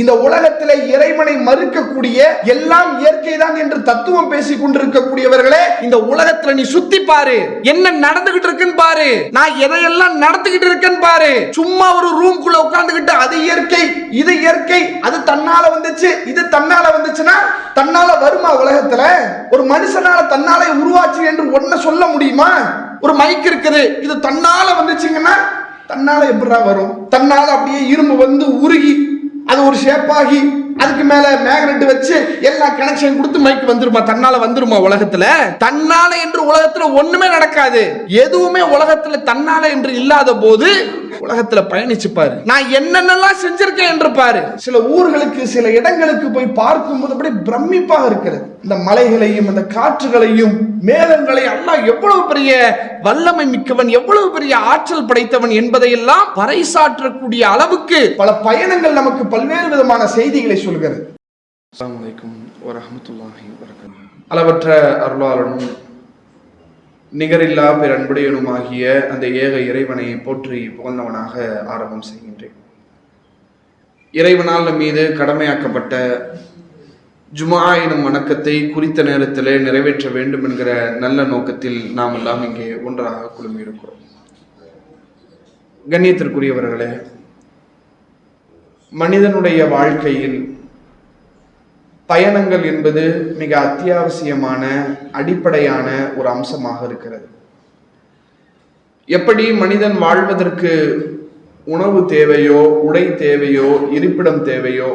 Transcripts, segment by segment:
இந்த உலகத்திலே இறைவனை மறுக்கக்கூடிய எல்லாம் இயற்கை தான் என்று தத்துவம் பேசிக் கொண்டிருக்கக்கூடியவர்களே, இந்த உலகத்துல நீ சுத்தி பாரு, என்ன நடந்துகிட்டு இருக்குன்னு பாரு, நான் எதையெல்லாம் நடந்துகிட்டு இருக்கேன்னு பாரு. சும்மா ஒரு ரூம்குள்ள உட்கார்ந்துகிட்டு அது இயற்கை, இது இயற்கை, அது தன்னால வந்துச்சு, இது தன்னால வந்துச்சுன்னா தன்னால வருமா? உலகத்துல ஒரு மனுஷனால தன்னாலே உருவாச்சு என்று ஒன்ன சொல்ல முடியுமா? ஒரு மைக் இருக்குது, இது தன்னால வந்துச்சுங்கன்னா தன்னால எப்படா வரும்? தன்னால அப்படியே இரும்பு வந்து உருகி அது ஒரு ஷேப்பாகி அதுக்கு மேல மேக்னெட் வச்சு எல்லா கனெக்ஷன் கொடுத்து மைக் வந்துருமா? தன்னால வந்துருமா? உலகத்துல தன்னால என்று உலகத்துல ஒண்ணுமே நடக்காது. எதுவுமே உலகத்துல தன்னால என்று இல்லாத போது உலகத்துல பயணிச்சு பாரு, நான் என்னென்னலாம் செஞ்சிருக்கேன் என்று பாரு. சில ஊர்களுக்கு சில இடங்களுக்கு போய் பார்க்கும்போது அப்படி பிரமிப்பாக இருக்கிறது. இந்த மலைகளையும் அந்த காற்றுகளையும் மேகங்களையும் அல்லாஹ் எவ்வளவு பெரிய வல்லமை மிக்கவன், எவ்வளவு பெரிய ஆற்றல் படைத்தவன் என்பதையெல்லாம் பறைசாற்றக்கூடிய அளவுக்கு பல பயணங்கள் நமக்கு பல்வேறு விதமான செய்திகளை சொல்கிறது. அஸ்ஸலாமு அலைக்கும் வரஹ்மத்துல்லாஹி வபரகாத்துஹு. அளவற்ற அருளாளனும் நிகரில்லா பேரன்புடையனுமாகிய அந்த ஏக இறைவனை போற்றி புகழ்ந்தவனாக ஆரம்பம் செய்கின்றேன். இறைவனால் நம் மீது கடமையாக்கப்பட்ட ஜுமா எனும் வணக்கத்தை குறித்த நேரத்திலே நிறைவேற்ற வேண்டும் என்கிற நல்ல நோக்கத்தில் நாம் எல்லாம் இங்கே ஒன்றாக குழுமி இருக்கிறோம். கண்ணியத்திற்குரியவர்களே, மனிதனுடைய வாழ்க்கையில் பயணங்கள் என்பது மிக அத்தியாவசியமான அடிப்படையான ஒரு அம்சமாக இருக்கிறது. எப்படி மனிதன் வாழ்வதற்கு உணவு தேவையோ, உடை தேவையோ, இருப்பிடம் தேவையோ,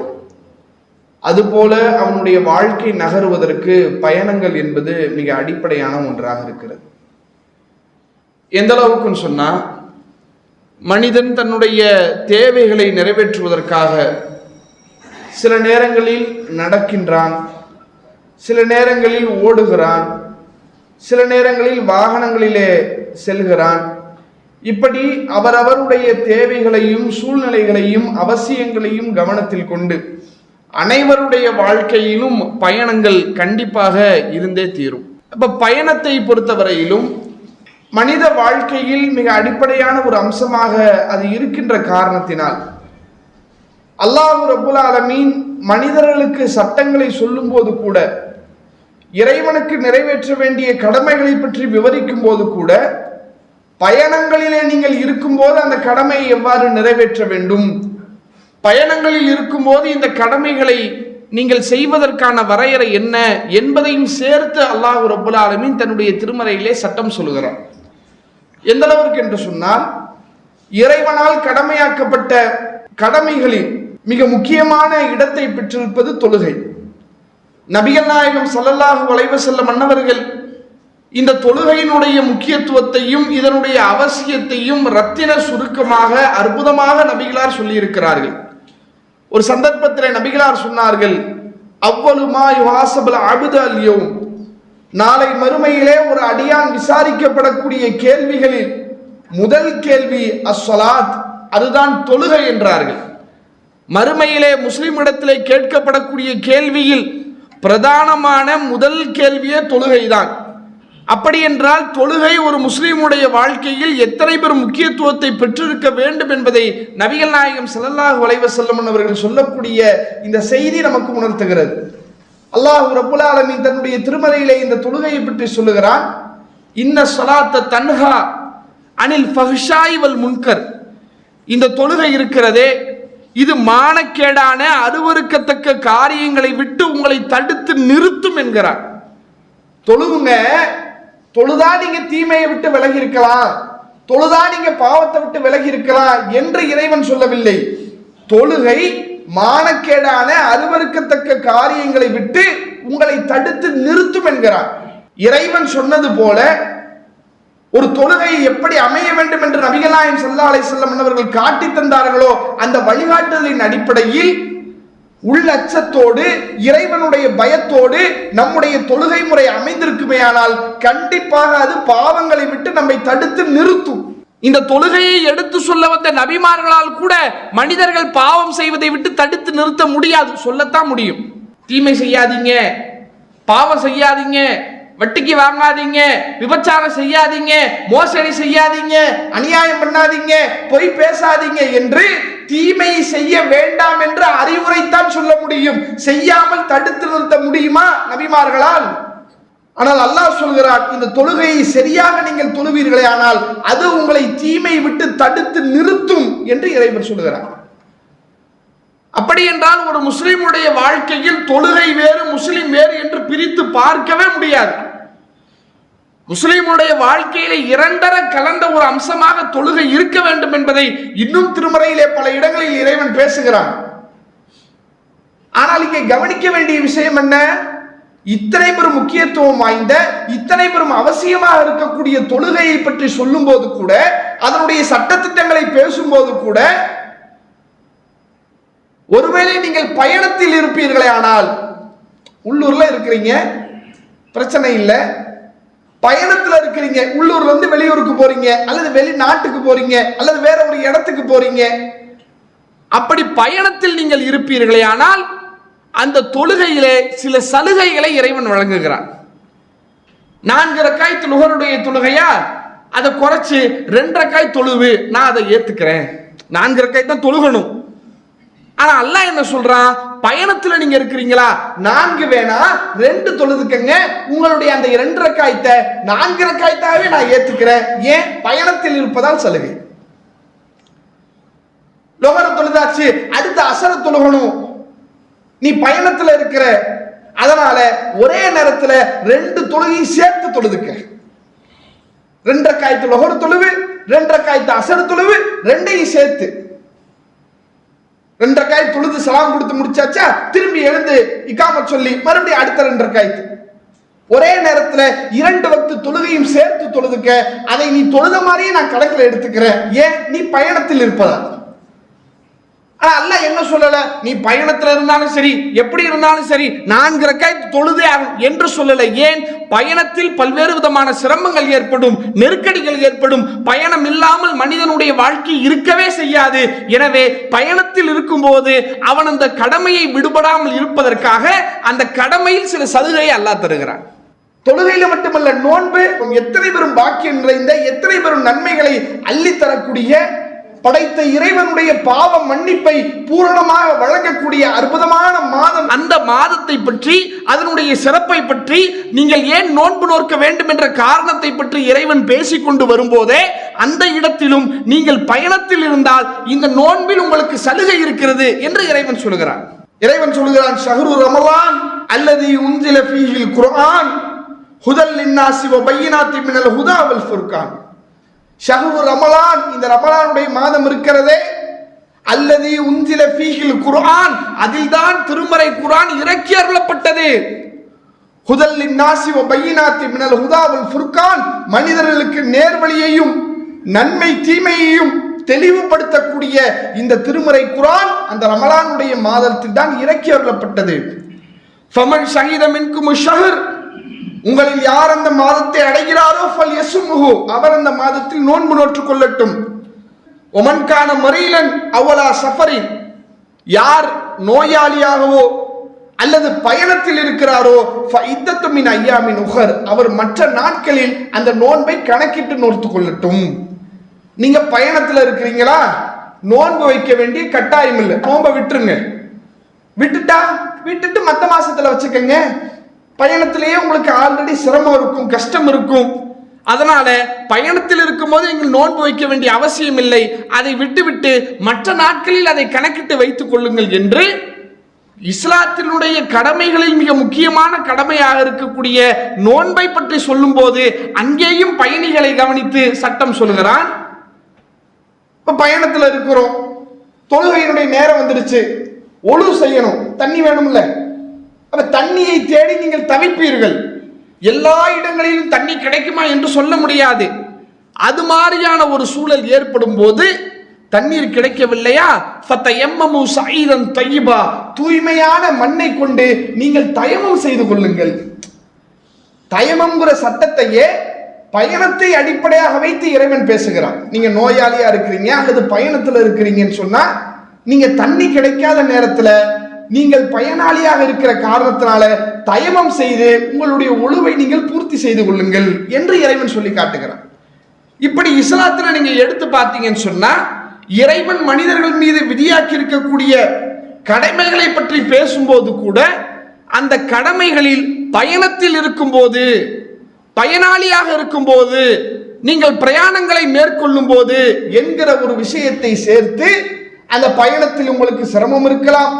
அதுபோல அவனுடைய வாழ்க்கை நகருவதற்கு பயணங்கள் என்பது மிக அடிப்படையான ஒன்றாக இருக்கிறது. எந்த அளவுக்குன்னு சொன்னா, மனிதன் தன்னுடைய தேவைகளை நிறைவேற்றுவதற்காக சில நேரங்களில் நடக்கின்றான், சில நேரங்களில் ஓடுகிறான், சில நேரங்களில் வாகனங்களிலே செல்கிறான். இப்படி அவரவருடைய தேவைகளையும் சூழ்நிலைகளையும் அவசியங்களையும் கவனத்தில் கொண்டு அனைவருடைய வாழ்க்கையிலும் பயணங்கள் கண்டிப்பாக இருந்தே தீரும். அப்ப பயணத்தை பொறுத்தவரையிலும் மனித வாழ்க்கையில் மிக அடிப்படையான ஒரு அம்சமாக அது இருக்கின்ற காரணத்தினால் அல்லாஹ் ரப்புல் ஆலமீன் மனிதர்களுக்கு சட்டங்களை சொல்லும் போது கூட, இறைவனுக்கு நிறைவேற்ற வேண்டிய கடமைகளை பற்றி விவரிக்கும் போது கூட, பயணங்களிலே நீங்கள் இருக்கும்போது அந்த கடமையை எவ்வாறு நிறைவேற்ற வேண்டும், பயணங்களில் இருக்கும்போது இந்த கடமைகளை நீங்கள் செய்வதற்கான வரையறை என்ன என்பதையும் சேர்த்து அல்லாஹ் ரப்புல் ஆலமீன் தன்னுடைய திருமறையிலே சட்டம் சொல்லுகிறார். எந்த அளவிற்கு என்று சொன்னால், இறைவனால் கடமையாக்கப்பட்ட கடமைகளில் மிக முக்கியமான இடத்தை பெற்றிருப்பது தொழுகை. நபிகள் நாயகம் ஸல்லல்லாஹு அலைஹி வஸல்லம் அன்னவர்கள் இந்த தொழுகையினுடைய முக்கியத்துவத்தையும் இதனுடைய அவசியத்தையும் ரத்தின சுருக்கமாக அற்புதமாக நபிகளார் சொல்லியிருக்கிறார்கள். ஒரு சந்தர்ப்பத்தில் நபிகளார் சொன்னார்கள், அவ்வலுமா யுஹாஸபுல் அப்து அல் யௌம், நாளை மறுமையிலே ஒரு அடியான் விசாரிக்கப்படக்கூடிய கேள்விகளில் முதல் கேள்வி அஸ்ஸலாத், அதுதான் தொழுகை என்றார்கள். மறுமையிலே முஸ்லிம் இடத்திலே கேட்கப்படக்கூடிய கேள்வியில் பிரதானமான முதல் கேள்வியே தொழுகைதான். அப்படி என்றால் தொழுகை ஒரு முஸ்லிமுடைய வாழ்க்கையில் எத்தனை பேர் முக்கியத்துவத்தை பெற்றிருக்க வேண்டும் என்பதை நபிகள் நாயகம் ஸல்லல்லாஹு அலைஹி வஸல்லம் அவர்கள் சொல்லக்கூடிய இந்த செய்தி நமக்கு உணர்த்துகிறது. அல்லாஹ் ரப்புல் ஆலமீன் தன்னுடைய திருமறையிலே இந்த தொழுகையை பற்றி சொல்லுகிறான். இன்ன ஸலாத்த தன்ஹா அனில் ஃபஹ்ஷாய் வல் முன்கர், இந்த தொழுகை இருக்கிறதே இது மானக்கேடான அருவருக்கத்தக்க காரியங்களை விட்டு உங்களை தடுத்து நிறுத்தும் என்கிறார். தொழுகுங்க, தொழுதா நீங்க தீமையை விட்டு விலகி இருக்கலாம், தொழுதா நீங்க பாவத்தை விட்டு விலகி இருக்கலாம் என்று இறைவன் சொல்லவில்லை. தொழுகை மானக்கேடான அருவருக்கத்தக்க காரியங்களை விட்டு உங்களை தடுத்து நிறுத்தும் என்கிறார். இறைவன் சொன்னது போல ஒரு தொழுகை எப்படி அமைய வேண்டும் என்று நபிகள் நாயகம் ஸல்லல்லாஹு அலைஹி வஸல்லம் அவர்கள் காட்டி தந்தார்களோ அந்த வழிகாட்டுதலின் அடிப்படையில் உள்ளச்சத்தோடு இறைவனுடைய பயத்தோடு நம்முடைய தொழுகை முறை அமைந்திருக்குமேயானால் கண்டிப்பாக அது பாவங்களை விட்டு நம்மை தடுத்து நிறுத்தும். இந்த தொழுகையை எடுத்து சொல்ல வந்த நபிமார்களால் கூட மனிதர்கள் பாவம் செய்வதை விட்டு தடுத்து நிறுத்த முடியாது. சொல்லத்தான் முடியும், தீமை செய்யாதீங்க, பாவம் செய்யாதீங்க, வட்டிக்கு வாங்காதீங்க, விபச்சாரம் செய்யாதீங்க, மோசடி செய்யாதீங்க, அநியாயம் பண்ணாதீங்க, பொய் பேசாதீங்க என்று தீமை செய்ய வேண்டாம் என்று அறிவுரைத்தான் சொல்ல முடியும். செய்யாமல் தடுத்து நிறுத்த முடியுமா நபிமார்களால்? ஆனால் அல்லாஹ் சொல்கிறார், இந்த தொழுகையை சரியாக நீங்கள் தொழுவீர்களே ஆனால் அது உங்களை தீமை விட்டு தடுத்து நிறுத்தும் என்று இறைவன் சொல்கிறார். அப்படி என்றால் ஒரு முஸ்லிமுடைய வாழ்க்கையில் தொழுகை வேறு முஸ்லிம் வேறு என்று பிரித்து பார்க்கவே முடியாது. முஸ்லிமுடைய வாழ்க்கையில இரண்டர கலந்த ஒரு அம்சமாக தொழுகை இருக்க வேண்டும் என்பதை இன்னும் திருமறையிலே பல இடங்களில் இறைவன் பேசுகிறான். ஆனால் இங்கே கவனிக்க வேண்டிய விஷயம் என்ன? இத்தனை பெரும் முக்கியத்துவம் வாய்ந்த, இத்தனை பெரும் அவசியமாக இருக்கக்கூடிய தொழுகையை பற்றி சொல்லும் போது கூட, அதனுடைய சட்டத்திட்டங்களை பேசும்போது கூட, ஒருவேளை நீங்கள் பயணத்தில் இருப்பீர்களே ஆனால், உள்ளூர்ல இருக்கிறீங்க பிரச்சனை இல்லை, பயணத்தில் இருக்கிறீங்க, உள்ளூர்ல இருந்து வெளியூருக்கு போறீங்க, அல்லது வெளிநாட்டுக்கு போறீங்க, அல்லது வேற ஒரு இடத்துக்கு போறீங்க, அப்படி பயணத்தில் நீங்கள் இருப்பீர்களே ஆனால் அந்த தொழுகையிலே சில சலுகைகளை இறைவன் வழங்குகிறான். 4 ரக்காய் நுகருடைய தொழுகையா, அதை குறைச்சு 2 ரக்காய் தொழுவு, நான் அதை ஏத்துக்கிறேன். 4 ரக்காய் தான் தொழுகணும். ஆனா அல்லாஹ் என்ன சொல்றான்? பயணத்துல நீங்க இருக்கிறீங்களா, 4 வேணா 2 தொழுதுக்கங்க, உங்களுடைய அந்த 2 ரக்காயத்தை 4 ரக்காயத்தாவே நான் ஏத்துக்கிறேன். ஏன்? பயணத்தில் இருப்பதால் சலுகை. லொஹர தொழுதாச்சு, அடுத்த அசர தொழுகணும், நீ பயணத்துல இருக்கிற, அதனால ஒரே நேரத்துல 2 தொழுகையும் சேர்த்து தொழுதுக்க. 2 ரக்காயத்து லொஹர் தொழுவு, 2 ரக்காயத்து அசர் தொழுவு, 2ஐயும் சேர்த்து 2 ரக்காயத் தொழுது சலாம் கொடுத்து முடிச்சாச்சா, திரும்பி எழுந்து இகாமத் சொல்லி மறுபடியும் அடுத்த 2 ரக்காயத்து, ஒரே நேரத்துல 2 வக்து தொழுகையும் சேர்த்து தொழுதுக்க. அதை நீ தொழுத மாதிரியே நான் கணக்கில் எடுத்துக்கிறேன். ஏன்? நீ பயணத்தில் இருப்பதா. ஆனா அல்லாஹ் என்ன சொல்லல, நீ பயணத்துல இருந்தாலும் சரி, எப்படி இருந்தாலும் சரி 4 ரக்காயத் தொழுதே ஆகும் என்று சொல்லல. ஏன்? பயணத்தில் பல்வேறு விதமான சிரமங்கள் ஏற்படும், நெருக்கடிகள் ஏற்படும். பயணம் இல்லாமல் மனிதனுடைய வாழ்க்கை இருக்கவே செய்யாது. எனவே பயணத்தில் இருக்கும் போது அவன் அந்த கடமையை விடுபடாமல் இருப்பதற்காக அந்த கடமையில் சில சலுகையை அல்லாஹ் தருகிறான். தொழுகையில மட்டுமல்ல, நோன்பு எத்தனை பெரும் பாக்கியம் நிறைந்த, எத்தனை பெரும் நன்மைகளை அள்ளி தரக்கூடிய, படைத்த இறைவனுடைய பாவ மன்னிப்பை பூரணமாக வழங்கக்கூடிய அற்புதமான மாதம். அந்த மாதத்தை பற்றி, அதனுடைய சிறப்பை பற்றி, நீங்கள் ஏன் நோன்பு நோக்க வேண்டும் என்ற காரணத்தை பற்றி இறைவன் பேசிக்கொண்டு வரும்போதே அந்த இடத்திலும் நீங்கள் பயணத்தில் இருந்தால் இந்த நோன்பில் உங்களுக்கு சலுகை இருக்கிறது என்று இறைவன் சொல்கிறான். இறைவன் சொல்கிறான், ஷஹ்ரு ரமலான் அல்லதி உன்சில ஃபீஹில் குர்ஆன் ஹுதல் லின்னாஸி வ பையினாத்தின் மினல் ஹுதா வல் ஃபுர்கான். ஷஹ்ரு ரமலான், இந்த ரமலானுடைய மாதம் இருக்கிறதே, அல்லதி உன்சில ஃபீஹில் குர்ஆன், அதில்தான் திருமறை குர்ஆன் இறக்கி அருளப்பட்டது. ஹுதல் லின்னாஸி வ பையினாத்தின் மினல் ஹுதா வல் ஃபுர்கான், மனிதர்களுக்கு நேர்வழியையும் நன்மை தீமையையும் தெளிவுபடுத்தக்கூடிய இந்த திருமறை குர்ஆன் அந்த ரமலானுடைய மாதத்தில் தான் இறக்கி அருளப்பட்டது. ஃபமன் ஷஹீத மின்கும் ஷஹர், உங்களில் யார் அந்த மாதத்தை அடைகிறாரோ ஃபல் யஸ்முஹு, அவர் அந்த மாதத்தில் நோன்பு நோற்றுக் கொள்ளட்டும். ஒமன் கான மரீலன் அவலா சஃபரின், யார் நோயாளியாகவோ அல்லது பயணத்தில் இருக்கிறாரோ ஃபஇத்தத்து மின் அய்யாமின் உஹர், அவர் மற்ற நாட்களில் அந்த நோன்பை கணக்கிட்டு நோற்றுக் கொள்ளட்டும். நீங்க பயணத்தில் இருக்கிறீங்களா, நோன்பு வைக்க வேண்டிய கட்டாயம் இல்லை, நோன்பை விட்டுருங்க. விட்டுட்டு மற்ற மாசத்துல வச்சுக்கங்க. பயணத்திலேயே உங்களுக்கு ஆல்ரெடி சிரமம் இருக்கும், கஷ்டம் இருக்கும். அதனால பயணத்தில் இருக்கும் போது நீங்கள் நோன்பு வைக்க வேண்டிய அவசியம் இல்லை. அதை விட்டுவிட்டு மற்ற நாட்களில் அதை கணக்கிட்டு வைத்துக் கொள்ளுங்கள் என்று இஸ்லாத்தினுடைய கடமைகளில் மிக முக்கியமான கடமையாக இருக்கக்கூடிய நோன்பை பற்றி சொல்லும் போது அங்கேயும் பயணிகளை கவனித்து சட்டம் சொல்கிறான். இப்ப பயணத்தில் இருக்கிறோம், தொழுகையினுடைய நேரம் வந்துருச்சு, ஒழு செய்யணும், தண்ணி வேணும்ல. அப்ப தண்ணியை தேடி நீங்கள் தவிப்பீர்கள். எல்லா இடங்களிலும் தண்ணி கிடைக்குமா என்று சொல்ல முடியாது. அது மாதிரியான ஒரு சூழல் ஏற்படும் போது தண்ணீர் கிடைக்கவில்லையா, ஃபதயம்மமு ஸஈதன் தய்யிபா, தூய்மையான மண்ணை கொண்டு நீங்கள் தயமம் செய்து கொள்ளுங்கள். தயமம்ங்கிற சட்டத்தையே பயணத்தை அடிப்படையாக வைத்து இறைவன் பேசுகிறான். நீங்க நோயாளியா இருக்கிறீங்க அல்லது பயணத்துல இருக்கிறீங்கன்னு சொன்னா, நீங்க தண்ணி கிடைக்காத நேரத்துல நீங்கள் பயனாளியாக இருக்கிற காரணத்தினால தயமம் செய்து உங்களுடைய ஒழுவை நீங்கள் பூர்த்தி செய்து கொள்ளுங்கள் என்று இறைவன் சொல்லி காட்டுகிறான். இப்படி இஸ்லாத்துல நீங்க எடுத்து பார்த்தீங்கன்னு சொன்னா, இறைவன் மனிதர்கள் மீது விதியாக்கி இருக்கக்கூடிய கடமைகளை பற்றி பேசும்போது கூட அந்த கடமைகளில் பயணத்தில் இருக்கும்போது, பயனாளியாக இருக்கும்போது, நீங்கள் பிரயாணங்களை மேற்கொள்ளும் போது என்கிற ஒரு விஷயத்தை சேர்த்து, அந்த பயணத்தில் உங்களுக்கு சிரமம் இருக்கலாம்,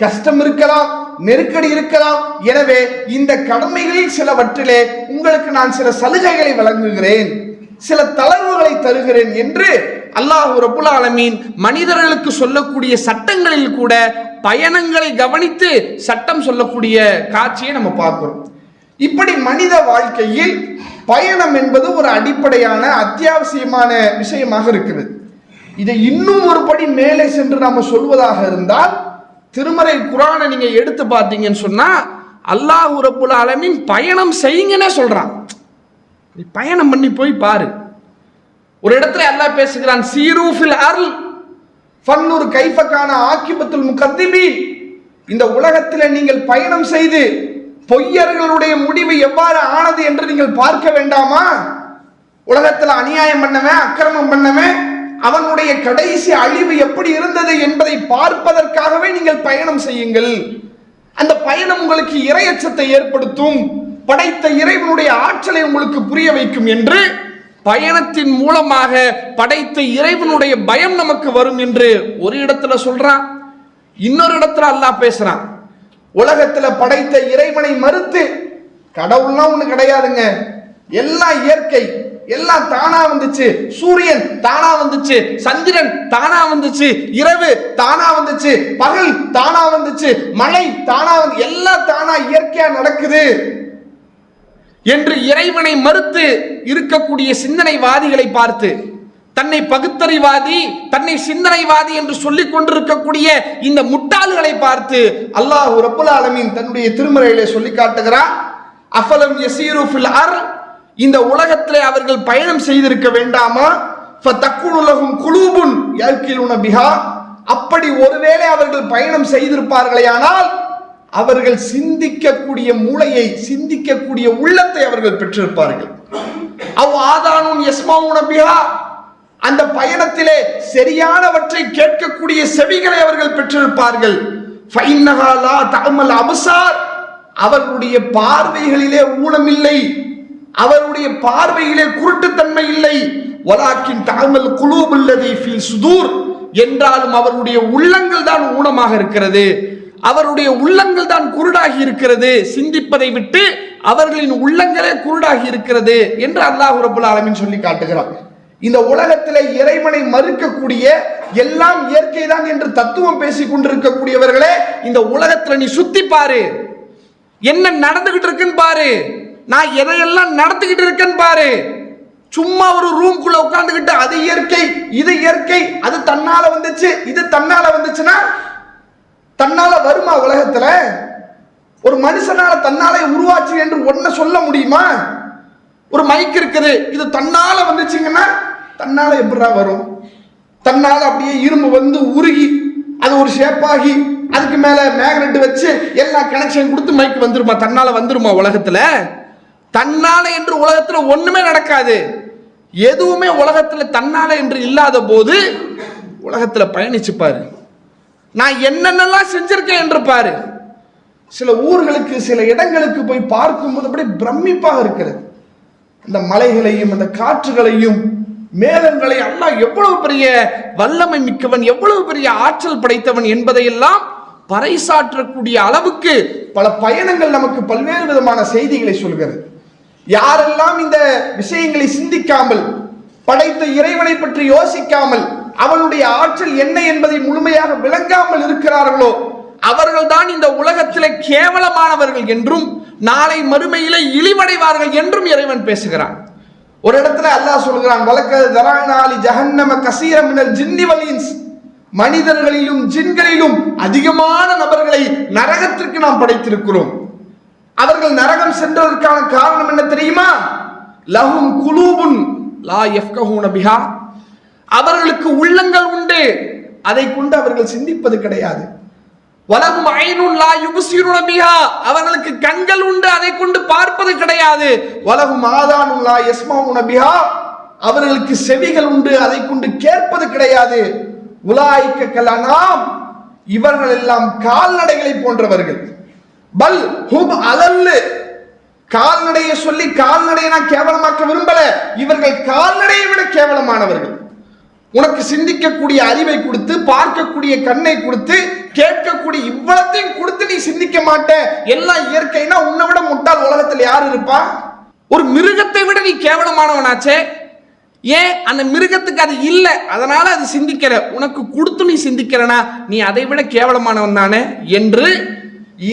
கஷ்டம் இருக்கலாம், நெருக்கடி இருக்கலாம், எனவே இந்த கடமைகளில் சிலவற்றிலே உங்களுக்கு நான் சில சலுகைகளை வழங்குகிறேன், சில தளர்வுகளை தருகிறேன் என்று அல்லாஹ் ரப்புல் ஆலமீன் மனிதர்களுக்கு சொல்லக்கூடிய சட்டங்களில் கூட பயணங்களை கவனித்து சட்டம் சொல்லக்கூடிய காட்சியை நம்ம பார்க்கிறோம். இப்படி மனித வாழ்க்கையில் பயணம் என்பது ஒரு அடிப்படையான அத்தியாவசியமான விஷயமாக இருக்கிறது. இதை இன்னும் ஒரு படி மேலே சென்று நாம சொல்வதாக இருந்தால், திருமறை குர்ஆனை நீங்க எடுத்து பார்த்தீங்கன்னு சொன்னா, அல்லாஹ் ரப்புல் ஆலமீன் பயணம் செய்யுங்கன்னே சொல்றான். பயணம் பண்ணி போய் பாரு. ஒரு இடத்துல அல்லாஹ் பேசுகிறான், சீரு ஃபில் அர்ல் ஃபன்னுர் கைஃப கான ஆகிபத்துல் முகத்திபீன். இந்த உலகத்தில் நீங்கள் பயணம் செய்து பொய்யர்களுடைய முடிவு எவ்வாறு ஆனது என்று நீங்கள் பார்க்க வேண்டாமா? உலகத்தில் அநியாயம் பண்ணவன், அக்கிரமம் பண்ணவன், அவனுடைய கடைசி அழிவு எப்படி இருந்தது என்பதை பார்ப்பதற்காகவே நீங்கள் பயணம் செய்யுங்கள். அந்த பயணம் உங்களுக்கு இறையச்சத்தை ஏற்படுத்தும், படைத்த இறைவனுடைய ஆற்றலை உங்களுக்கு புரிய வைக்கும் என்று பயணத்தின் மூலமாக படைத்த இறைவனுடைய பயம் நமக்கு வரும் என்று ஒரு இடத்துல சொல்றான். இன்னொரு இடத்துல அல்லாஹ் பேசுறான், உலகத்துல படைத்த இறைவனை மறுத்து, கடவுள்லாம் ஒண்ணு கிடையாதுங்க, எல்லாம் இயற்கை, எல்லாம் தானா வந்துச்சு, சூரியன் தானா வந்துச்சு, சந்திரன் தானா வந்துச்சு, இரவு தானா வந்துச்சு, பகல் தானா வந்துச்சு, மழை தானா வந்து, எல்லாம் தானா இயற்கையா நடக்குது என்று இறைவனை மறுத்து இருக்கக்கூடிய சிந்தனைவாதிகளை பார்த்து, தன்னை பகுத்தறிவாதி, தன்னை சிந்தனைவாதி என்று சொல்லிக் கொண்டிருக்கக்கூடிய இந்த முட்டாள்களை பார்த்து அல்லாஹ் ரப்புல் ஆலமீன் தன்னுடைய திருமறையிலே சொல்லி காட்டுகிறார், அஃபலம் யஸீரு ஃபில் அர்ல், இந்த உலகத்திலே அவர்கள் பயணம் செய்திருக்க வேண்டாமா? ஃபதக்குனு லஹும் குலூபுன் யல்கிலுன பிஹா, அப்படி ஒருவேளை அவர்கள் பயணம் செய்திருப்பார்களேயானால் அவர்கள் சிந்திக்கக்கூடிய மூளையை, சிந்திக்கக்கூடிய உள்ளத்தை அவர்கள் பெற்றிருப்பார்கள். அவ் ஆதானுன் யஸ்மவுன பிஹா, அந்த பயணத்திலே சரியானவற்றை கேட்கக்கூடிய செவிகளை அவர்கள் பெற்றிருப்பார்கள். ஃபைன்னஹா லா தஅமல் அப்சார், அவர்களுடைய பார்வைகளிலே ஊனம் இல்லை, அவருடைய பார்வையிலே குருட்டுத்தன்மை இல்லை. வலாக்கின் தஅமல் குலூபுல்லதி ஃபீ சுதூர், என்றாலும் அவருடைய உள்ளங்கள் தான் ஊனமாக இருக்கிறது, அவருடைய உள்ளங்கள் தான் குருடாகி இருக்கிறது, சிந்திப்பதை விட்டு அவர்களின் உள்ளங்களே குருடாகி இருக்கிறது என்று அல்லாஹ் ரப்புல் ஆலமீன் சொல்லி காட்டுகிறார். இந்த உலகத்திலே இறைவனை மறுக்கக்கூடிய, எல்லாம் இயற்கை தான் என்று தத்துவம் பேசிக் கொண்டிருக்கக்கூடியவர்களே, இந்த உலகத்துல நீ சுத்தி பாரு, என்ன நடந்துகிட்டு இருக்குன்னு பாரு, நான் எதையெல்லாம் நடத்திக்கிட்டு இருக்கேன்னு பாரு. சும்மா ஒரு ரூம்குள்ள உட்கார்ந்துகிட்டு அது இயற்கை, இது இயற்கை, அது தன்னால வந்துச்சு, இது தன்னால வந்துச்சுன்னா தன்னால வருமா? உலகத்துல ஒரு மனுஷனால தன்னாலே உருவாச்சு என்று ஒன்ன சொல்ல முடியுமா? ஒரு மைக் இருக்குது, இது தன்னால வந்துச்சுங்கன்னா தன்னால எப்படிடா வரும்? தன்னால அப்படியே இரும்பு வந்து உருகி அது ஒரு ஷேப்பாகி அதுக்கு மேல மேக்னெட் வச்சு எல்லா கனெக்ஷன் கொடுத்து மைக் வந்துருமா? தன்னால வந்துருமா? உலகத்துல தன்னால என்று உலகத்துல ஒண்ணுமே நடக்காது. எதுவுமே உலகத்துல தன்னால என்று இல்லாத போது உலகத்துல பயணிச்சு பாரு, நான் என்னென்னலாம் செஞ்சிருக்கேன் என்று பாரு. சில ஊர்களுக்கு, சில இடங்களுக்கு போய் பார்க்கும்போது அப்படியே பிரமிப்பாக இருக்கிறது. அந்த மலைகளையும் அந்த காற்றுகளையும் மேகங்களை அல்லாஹ் எவ்வளவு பெரிய வல்லமை மிக்கவன், எவ்வளவு பெரிய ஆற்றல் படைத்தவன் என்பதையெல்லாம் பறைசாற்றக்கூடிய அளவுக்கு பல பயணங்கள் நமக்கு பல்வேறு விதமான செய்திகளை சொல்கிறது. யாரெல்லாம் இந்த விஷயங்களை சிந்திக்காமல், படைத்த இறைவனை பற்றி யோசிக்காமல், அவனுடைய ஆற்றல் என்ன என்பதை முழுமையாக விளங்காமல் இருக்கிறார்களோ அவர்கள் தான் இந்த உலகத்திலே கேவலமானவர்கள் என்றும் நாளை மறுமையிலே இழிவடைவார்கள் என்றும் இறைவன் பேசுகிறான். ஒரு இடத்துல அல்லாஹ் சொல்கிறான், வலக்கத் தரஅனா லி ஜஹன்னம கஸீரன் மினல் ஜின்னி வல் இன்ஸ், மனிதர்களிலும் ஜின்களிலும் அதிகமான நபர்களை நரகத்திற்கு நாம் படைத்திருக்கிறோம். அவர்கள் நரகம் சென்றதற்கான காரணம் என்ன தெரியுமா? லஹும் குலூபுன் லா யஃப்கஹூன பிஹா, அவர்களுக்கு உள்ளங்கள் உண்டு, அதை கொண்டு அவர்கள் சிந்திப்பது கிடையாது. வலகும் ஐனுன் லா யுப்சிருன பிஹா, அவர்களுக்கு கண்கள் உண்டு, அதை கொண்டு பார்ப்பது கிடையாது. வலகும் ஆதானுன் லா யஸ்மஊன பிஹா, அவர்களுக்கு செவிகள் உண்டு, அதை கொண்டு கேட்பது கிடையாது. உலாயிக்க கலனாம், இவர்கள் எல்லாம் கால்நடைகளை போன்றவர்கள். பல் ஹும் அலல்லு, கால்நடையை சொல்லி கால்நடையை நான் கேவலமாக்க விரும்பல, இவர்கள் கால்நடையை விட கேவலமானவர்கள். உனக்கு சிந்திக்கக்கூடிய அறிவை கொடுத்து, பார்க்கக்கூடிய கண்ணை கொடுத்து, கேட்கக்கூடிய இவ்வளத்தையும் கொடுத்து நீ சிந்திக்க மாட்ட, எல்லாம் இயற்கைனா உன்னை விட முட்டாள் உலகத்தில் யார் இருப்பா? ஒரு மிருகத்தை விட நீ கேவலமானவனாச்சே. ஏன் அந்த மிருகத்துக்கு அது இல்லை, அதனால அது சிந்திக்கல, உனக்கு கொடுத்து நீ சிந்திக்கிறனா நீ அதை விட கேவலமானவன் தானே என்று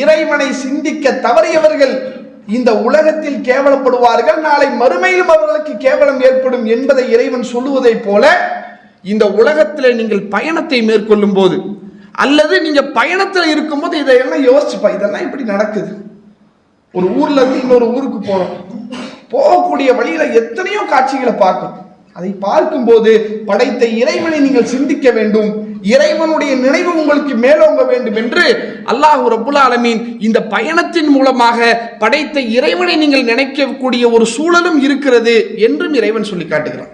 இறைவனை சிந்திக்க தவறியவர்கள் இந்த உலகத்தில் கேவலப்படுவார்கள், நாளை மறுமையிலும் அவர்களுக்கு கேவலம் ஏற்படும் என்பதை இறைவன் சொல்லுவதை போல, இந்த உலகத்தில் நீங்கள் பயணத்தை மேற்கொள்ளும் போது அல்லது நீங்க பயணத்தில் இருக்கும்போது இதையெல்லாம் யோசிச்சுப்பா, இதெல்லாம் இப்படி நடக்குது. ஒரு ஊர்ல இருந்து இன்னொரு ஊருக்கு போறோம், போகக்கூடிய வழியில எத்தனையோ காட்சிகளை பார்க்கும். அதை பார்க்கும்போது படைத்த இறைவனை நீங்கள் சிந்திக்க வேண்டும், இறைவனுடைய நினைவு உங்களுக்கு மேலோங்க வேண்டும் என்று அல்லாஹ் ரப்புல் ஆலமீன் இந்த பயணத்தின் மூலமாக படைத்த இறைவனை நீங்கள் நினைக்கக்கூடிய ஒரு சூழலும் இருக்கிறது என்றும் இறைவன் சொல்லி காட்டுகிறான்.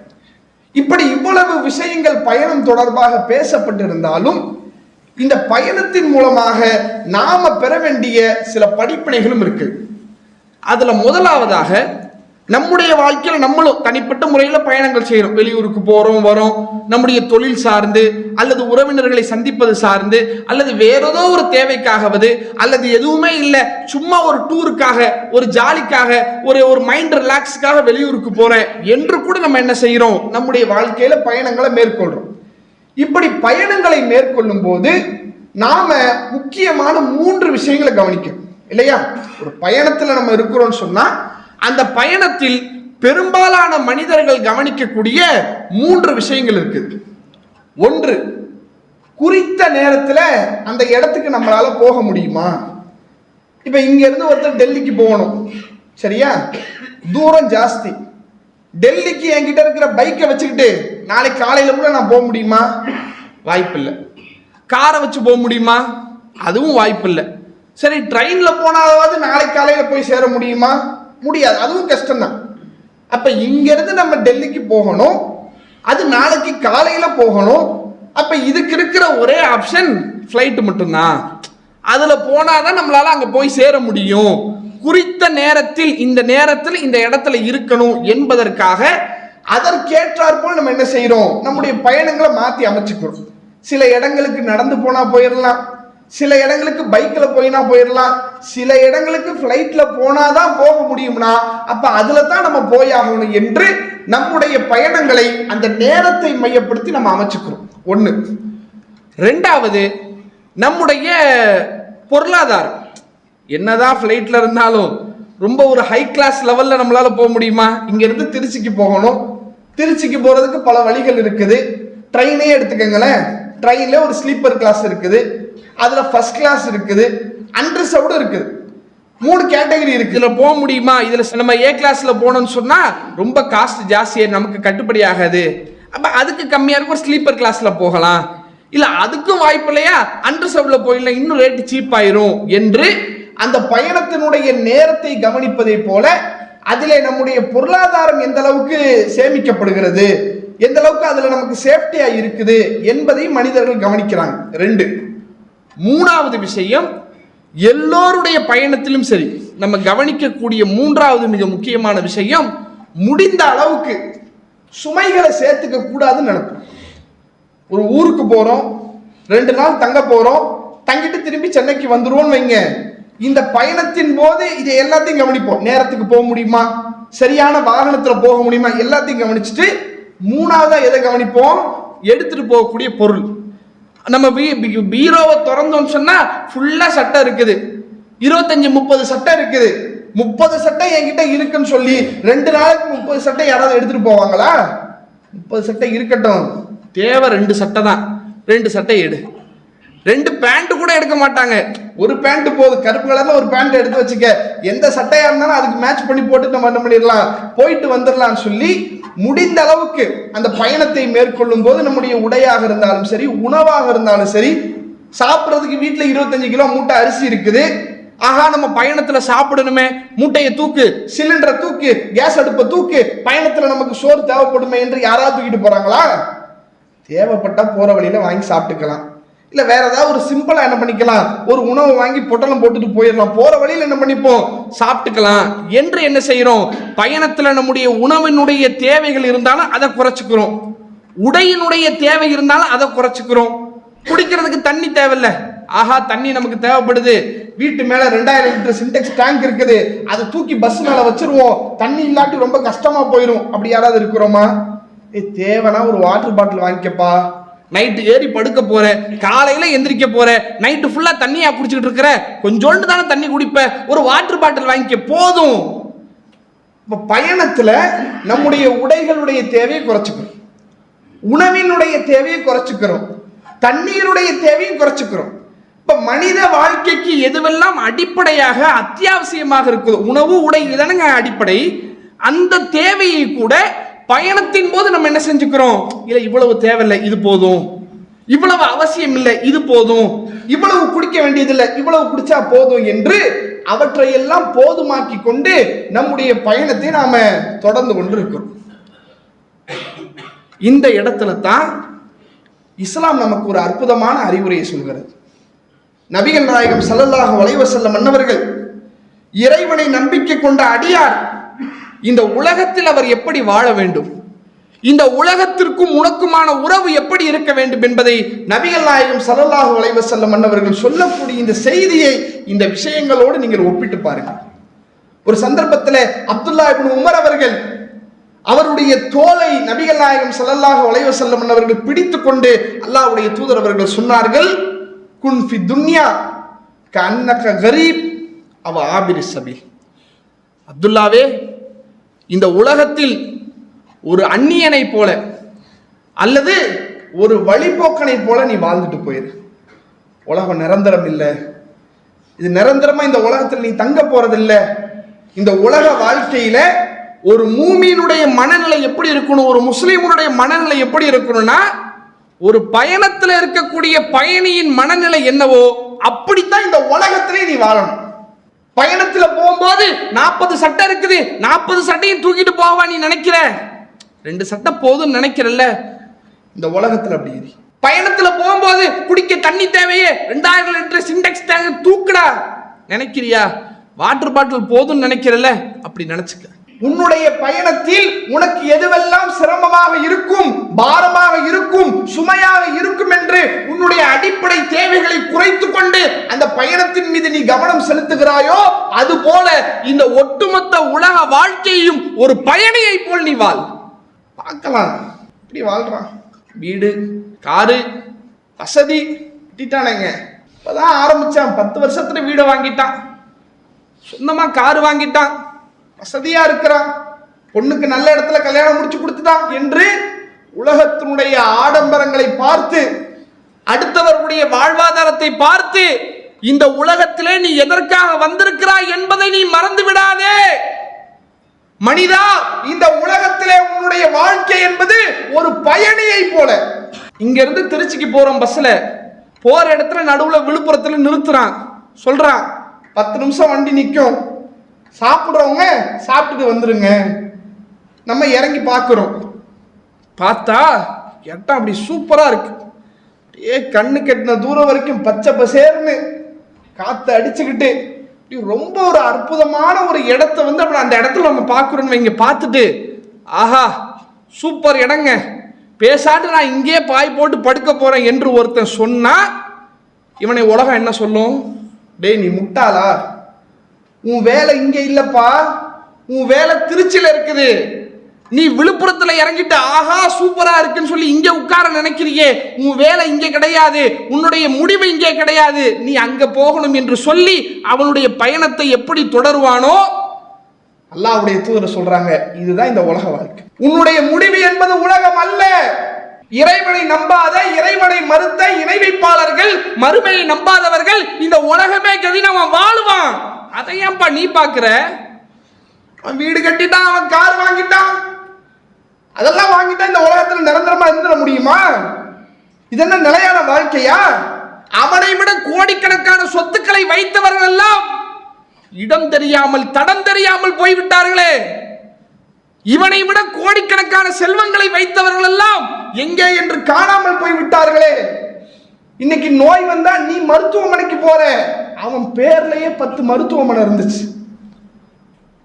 இப்படி இவ்வளவு விஷயங்கள் பயணம் தொடர்பாக பேசப்பட்டிருந்தாலும் இந்த பயணத்தின் மூலமாக நாம பெற வேண்டிய சில படிப்பினைகளும் இருக்கு. அதுல முதலாவதாக நம்முடைய வாழ்க்கையில் நம்மளும் தனிப்பட்ட முறையில் பயணங்கள் செய்யறோம், வெளியூருக்கு போறோம் வரோம், நம்முடைய தொழில் சார்ந்து அல்லது உறவினர்களை சந்திப்பது சார்ந்து அல்லது வேற ஏதோ ஒரு தேவைக்காகவது அல்லது எதுவுமே இல்லை சும்மா ஒரு டூருக்காக ஒரு ஜாலிக்காக ஒரு மைண்ட் ரிலாக்ஸுக்காக வெளியூருக்கு போறேன் என்று கூட நம்ம என்ன செய்யறோம், நம்முடைய வாழ்க்கையில பயணங்களை மேற்கொள்றோம். இப்படி பயணங்களை மேற்கொள்ளும் போது நாம முக்கியமான 3 விஷயங்களை கவனிக்கணும் இல்லையா? ஒரு பயணத்துல நம்ம இருக்கிறோம்னு சொன்னா அந்த பயணத்தில் பெரும்பாலான மனிதர்கள் கவனிக்கக்கூடிய 3 விஷயங்கள் இருக்குது. ஒன்று, குறித்த நேரத்தில் அந்த இடத்துக்கு நம்மளால போக முடியுமா? இப்ப இங்க இருந்து ஒருத்தர் டெல்லிக்கு போகணும், சரியா? தூரம் ஜாஸ்தி. டெல்லிக்கு என்கிட்ட இருக்கிற பைக்கை வச்சுக்கிட்டு நாளைக்கு காலையில கூட நான் போக முடியுமா? வாய்ப்பில்லை. காரை வச்சு போக முடியுமா? அதுவும் வாய்ப்பில்லை. சரி, ட்ரெயின்ல போனாவது நாளைக்கு காலையில போய் சேர முடியுமா? முடியாது, அதுவும் கஷ்டம்தான். அப்ப இங்க இருந்து நம்ம டெல்லிக்கு போகணும், அது நாளைக்கு காலையில போகணும். அப்ப இதுக்கு இருக்கிற ஒரே ஆப்ஷன் ஃபிளைட் மட்டும்தான். அதுல போனாதான் நம்மளால அங்க போய் சேர முடியும். குறித்த நேரத்தில் இந்த நேரத்தில் இந்த இடத்துல இருக்கணும் என்பதற்காக அதற்கேற்றாற்போல் நம்ம என்ன செய்யறோம், நம்முடைய பயணங்களை மாத்தி அமைச்சுக்கிறோம். சில இடங்களுக்கு நடந்து போனா போயிடலாம், சில இடங்களுக்கு பைக்ல போயினா போயிடலாம், சில இடங்களுக்கு ஃபிளைட்ல போனாதான் போக முடியும்னா அப்ப அதுல தான் நம்ம போயாகணும் என்று நம்முடைய பயணங்களை அந்த நேரத்தை மையப்படுத்தி நம்ம அமைச்சுக்கிறோம். ஒண்ணு. ரெண்டாவது, நம்முடைய பொருளாதாரம். என்னதான் ஃபிளைட்ல இருந்தாலும் ரொம்ப ஒரு ஹை கிளாஸ் லெவல்ல நம்மளால போக முடியுமா? இங்க இருந்து திருச்சிக்கு போகணும், திருச்சிக்கு போறதுக்கு பல வழிகள் இருக்குது. ட்ரெயினே எடுத்துக்கங்களேன், ட்ரெயின்ல ஒரு ஸ்லீப்பர் கிளாஸ் இருக்குது, அதுல ஃபர்ஸ்ட் கிளாஸ் இருக்குது, அன்ரிசர்வ்டு இருக்குது. 3 கேட்டகரி இருக்கு. இதுல போக முடியுமா? இதுல நம்ம ஏ கிளாஸ்ல போனோம்னு சொன்னா ரொம்ப காஸ்ட் ஜாஸ்தியா, நமக்கு கட்டுப்படி ஆகாது. அப்ப அதுக்கு கம்மியா இருக்கும், ஸ்லீப்பர் கிளாஸ்ல போகலாம். இல்ல அதுக்கும் வாய்ப்பு இல்லையா, அன்ரிசர்வ்ல போயிடலாம், இன்னும் ரேட் சீப் ஆயிரும் என்று அந்த பயணத்தினுடைய நேரத்தை கவனிப்பதை போல அதிலே நம்முடைய பொருளாதாரம் எந்த அளவுக்கு சேமிக்கப்படுகிறது, எந்த அளவுக்கு அதுல நமக்கு சேஃப்டியா இருக்குது என்பதை மனிதர்கள் கவனிக்கிறாங்க. 2. மூணாவது விஷயம், எல்லோருடைய பயணத்திலும் சரி நம்ம கவனிக்கக்கூடிய 3வது மிக முக்கியமான விஷயம், முடிந்த அளவுக்கு சுமைகளை சேர்த்துக்க கூடாதுன்னு நினைப்போம். ஒரு ஊருக்கு போறோம், 2 நாள் தங்க போறோம், தங்கிட்டு திரும்பி சென்னைக்கு வந்துருவோம்னு வைங்க. இந்த பயணத்தின் போது இதை எல்லாத்தையும் கவனிப்போம். நேரத்துக்கு போக முடியுமா, சரியான வாகனத்துல போக முடியுமா, எல்லாத்தையும் கவனிச்சுட்டு 3வதா எதை கவனிப்போம், எடுத்துட்டு போகக்கூடிய பொருள். நம்ம பீரோவை திறந்தோம்னு சொன்னா ஃபுல்லா சட்டை இருக்குது, 25-30 சட்டை இருக்குது. 30 சட்டை என்கிட்ட இருக்குன்னு சொல்லி 2 நாளைக்கு 30 சட்டை யாராவது எடுத்துட்டு போவாங்களா? 30 சட்டை இருக்கட்டும், தேவை 2 சட்டை தான், 2 சட்டை எடு. 2 பேண்ட் கூட எடுக்க மாட்டாங்க, ஒரு பேண்ட் போது, கருப்பு கலர்ல ஒரு பேண்ட் எடுத்து வச்சுக்க, எந்த சட்டையா இருந்தாலும் அதுக்கு மேட்ச் பண்ணி போட்டு நம்ம என்ன பண்ணிடலாம், போயிட்டு வந்துடலாம்னு சொல்லி முடிந்த அளவுக்கு அந்த பயணத்தை மேற்கொள்ளும் போது நம்முடைய உடையாக இருந்தாலும் சரி, உணவாக இருந்தாலும் சரி, சாப்பிட்றதுக்கு வீட்டில் 25 கிலோ மூட்டை அரிசி இருக்குது. ஆஹா, நம்ம பயணத்துல சாப்பிடணுமே, மூட்டையை தூக்கு, சிலிண்டரை தூக்கு, கேஸ் அடுப்பை தூக்கு, பயணத்துல நமக்கு சோறு தேவைப்படுமே என்று யாராவது தூக்கிட்டு போறாங்களா? தேவைப்பட்டா போற வழியில வாங்கி சாப்பிட்டுக்கலாம். இல்ல வேற ஏதாவது ஒரு சிம்பிளா என்ன பண்ணிக்கலாம், ஒரு உணவு வாங்கி பொட்டலம் போட்டுட்டு போயிடலாம். போற வழியில என்ன பண்ணிப்போம், சாப்பிட்டுக்கலாம் என்று என்ன செய்யறோம்? பயணத்துல நம்முடைய உணவினுடைய தேவைகள் இருந்தாலும் அதை குறைச்சுக்கிறோம், உடையினுடைய தேவை இருந்தாலும் அதை குறைச்சுக்கிறோம். குடிக்கிறதுக்கு தண்ணி தேவையில்ல, ஆஹா தண்ணி நமக்கு தேவைப்படுது, வீட்டு மேல 2000 லிட்டர் சின்டெக்ஸ் டேங்க் இருக்குது, அதை தூக்கி பஸ் மேல வச்சிருவோம், தண்ணி இல்லாட்டி ரொம்ப கஷ்டமா போயிடும். அப்படி யாராவது இருக்கிறோமா? தேவைன்னா ஒரு வாட்டர் பாட்டில் வாங்கிக்கப்பா. நைட்டு ஏறி படுக்க போற, காலையில எந்திரிக்க போற, நைட்டு ஃபுல்லா தண்ணியா குடிச்சுக்கிட்டு இருக்கிற, கொஞ்சோண்டு தானே தண்ணி குடிப்ப, ஒரு வாட்டர் பாட்டில் வாங்கிக்க போதும். இப்ப பயணத்துல நம்முடைய உடைகளுடைய தேவையை குறைச்சுக்கிறோம், உணவினுடைய தேவையை குறைச்சுக்கிறோம், தண்ணீருடைய தேவையும் குறைச்சுக்கிறோம். இப்ப மனித வாழ்க்கைக்கு எதுவெல்லாம் அடிப்படையாக அத்தியாவசியமாக இருக்குது, உணவு உடை இதுதானுங்க அடிப்படை. அந்த தேவையை கூட பயணத்தின் போது நம்ம என்ன செஞ்சுக்கிறோம், இல்ல இவ்வளவு தேவையில்லை இது போதும், இவ்வளவு அவசியம் இல்லை இது போதும், இவ்வளவு குடிக்க வேண்டியதில்லை இவ்வளவு குடிச்சா போதும் என்று அவற்றையெல்லாம் போதுமாக்கி கொண்டு நம்முடைய பயணத்தை நாம தொடர்ந்து கொண்டு இருக்கிறோம். இந்த இடத்துல தான் இஸ்லாம் நமக்கு ஒரு அற்புதமான அறிவுரையை சொல்கிறது. நபிகள் நாயகம் ஸல்லல்லாஹு அலைஹி வஸல்லம் அன்னவர்கள் இறைவனை நம்பிக்கை கொண்ட அடியார் இந்த உலகத்தில் அவர் எப்படி வாழ வேண்டும், இந்த உலகத்திற்கும் உனக்குமான உறவு எப்படி இருக்க வேண்டும் என்பதை நபிகள் நாயகம் ஸல்லல்லாஹு அலைஹி வஸல்லம் அன்னவர்கள் சொல்லக்கூடிய இந்த செய்தியை இந்த விஷயங்களோடு நீங்கள் ஒப்பிட்டு பாருங்கள். ஒரு சந்தர்ப்பத்தில் அப்துல்லா இப்னு உமர் அவர்கள் அவருடைய தோலை நபிகள் நாயகம் ஸல்லல்லாஹு அலைஹி வஸல்லம் அன்னவர்கள் பிடித்து கொண்டு அல்லாஹ்வுடைய தூதர் அவர்கள் சொன்னார்கள், குன் ஃபி துன்யா கஅன்னக கரீப் அவ ஆபிரி சபீல். அப்துல்லாவே, இந்த உலகத்தில் ஒரு அந்நியனை போல அல்லது ஒரு வழிபோக்கனை போல நீ வாழ்ந்துட்டு போயிரு. உலகம் நிரந்தரம் இல்லை, இது நிரந்தரமா இந்த உலகத்தில் நீ தங்க போறதில்லை. இந்த உலக வாழ்க்கையில ஒரு மூமியினுடைய மனநிலை எப்படி இருக்கணும், ஒரு முஸ்லிமுடைய மனநிலை எப்படி இருக்கணும்னா, ஒரு பயணத்தில் இருக்கக்கூடிய பயணியின் மனநிலை என்னவோ அப்படித்தான் இந்த உலகத்திலே நீ வாழணும். பயணத்துல போகும்போது 40 சட்டை இருக்குது, 40 சட்டையும் தூக்கிட்டு போவா நீ நினைக்கிற, 2 சட்டை போதும் நினைக்கிறல்ல, இந்த உலகத்துல அப்படி இரு. பயணத்துல போகும்போது குடிக்க தண்ணி தேவையே 2000 லிட்டர் சின்டெக்ஸ் டேங்க் தூக்குடா நினைக்கிறியா, வாட்டர் பாட்டில் போதும் நினைக்கிறல்ல, அப்படி நினைச்சுக்க. உன்னுடைய பயணத்தில் உனக்கு எதுவெல்லாம் சிரமமாக இருக்கும், பாரமாக இருக்கும், சுமையாக இருக்கும் என்று உன்னுடைய அடிப்படை தேவைகளை குறைத்து கொண்டு அந்த பயணத்தின் மீது நீ கவனம் செலுத்துகிறாயோ, அது போல இந்த ஒட்டுமொத்த உலக வாழ்க்கையும் ஒரு பயணியை போல் நீ வாழ். பார்க்கலாம் இப்படி வாழ்றான், வீடு காரு வசதி கட்டிட்டானேங்க, இப்பதான் ஆரம்பிச்சான், 10 வருஷத்துல வீடை வாங்கிட்டான், சொந்தமா காரு வாங்கிட்டான், வசதியா இருக்கிறான், பொண்ணுக்கு நல்ல இடத்துல கல்யாணம் முடிச்சு கொடுத்துட்டான் என்று உலகத்தினுடைய ஆடம்பரங்களை பார்த்து, அடுத்தவர்களுடைய வாழ்வாதாரத்தை பார்த்து இந்த உலகத்திலே நீ எதற்காக வந்திருக்கிறாய் என்பதை நீ மறந்து விடாதே. மனிதா, இந்த உலகத்திலே உன்னுடைய வாழ்க்கை என்பது ஒரு பயணியை போல. இங்க இருந்து திருச்சிக்கு போறோம், பஸ்ல போற இடத்துல நடுவுல விழுப்புரத்துல நிறுத்துறான், சொல்றான் 10 நிமிஷம் வண்டி நிற்கும், சாப்பிட்றவங்க சாப்பிட்டுட்டு வந்துருங்க. நம்ம இறங்கி பார்க்குறோம், பார்த்தா இடம் அப்படி சூப்பரா இருக்கு, கண்ணு கெட்டின தூரம் வரைக்கும் பச்சை பசேர்னு காற்று அடிச்சுக்கிட்டு ரொம்ப ஒரு அற்புதமான ஒரு இடத்த வந்து அப்படி அந்த இடத்துல நம்ம பார்க்குறோன்னு இங்கே பார்த்துட்டு, ஆஹா சூப்பர் இடங்க, பேசாட்டு நான் இங்கேயே பாய் போட்டு படுக்க போறேன் என்று ஒருத்தன் சொன்னா இவனை உலகம் என்ன சொல்லும்? டேய் நீ முட்டாளா, உன் வேலை இங்க இல்லப்பா, உன் வேலை திருச்சியில இருக்குது, நீ விழுப்புரத்துல இறங்கிட்டு ஆஹா சூப்பரா இருக்குன்னு சொல்லி இங்க உட்கார நினைக்கிறியே, உன் வேலை இங்க கிடையாது, உன்னுடைய முடிவு இங்கே கிடையாது, நீ அங்க போகணும் என்று சொல்லி அவனுடைய பயணத்தை எப்படி தொடருவானோ, அல்லாஹ்வுடைய தூதர் சொல்றாங்க, இதுதான் இந்த உலக வாழ்க்கை. உன்னுடைய முடிவு என்பது உலகம் அல்ல. இறைவனை நம்பாத, இறைவனை மறுத்த இணை வைப்பாளர்கள், மறுமையை நம்பாதவர்கள் இந்த உலகமே கதின்னு அவன் வாழுவான். அதையப்பா நீ பாக்குற? அவன் வீடு கட்டிட்டான், அவன் கார் வாங்கிட்டான், அதெல்லாம் வாங்கிட்டா இந்த உலகத்தில் நிரந்தரமா இருந்துட முடியுமா? இது என்ன நிலையான வாழ்க்கையா? அவனை விட கோடிக்கணக்கான சொத்துக்களை வைத்தவர்கள் எல்லாம் இடம் தெரியாமல் தடம் தெரியாமல் போய்விட்டார்களே. இவனை விட கோடிக்கணக்கான செல்வங்களை வைத்தவர்கள் எல்லாம் எங்கே என்று காணாமல் போய்விட்டார்களே. இன்னைக்கு நோய் வந்தா நீ மருத்துவமனைக்கு போற, அவன் பேர்லயே 10 மருத்துவமனை இருந்துச்சு.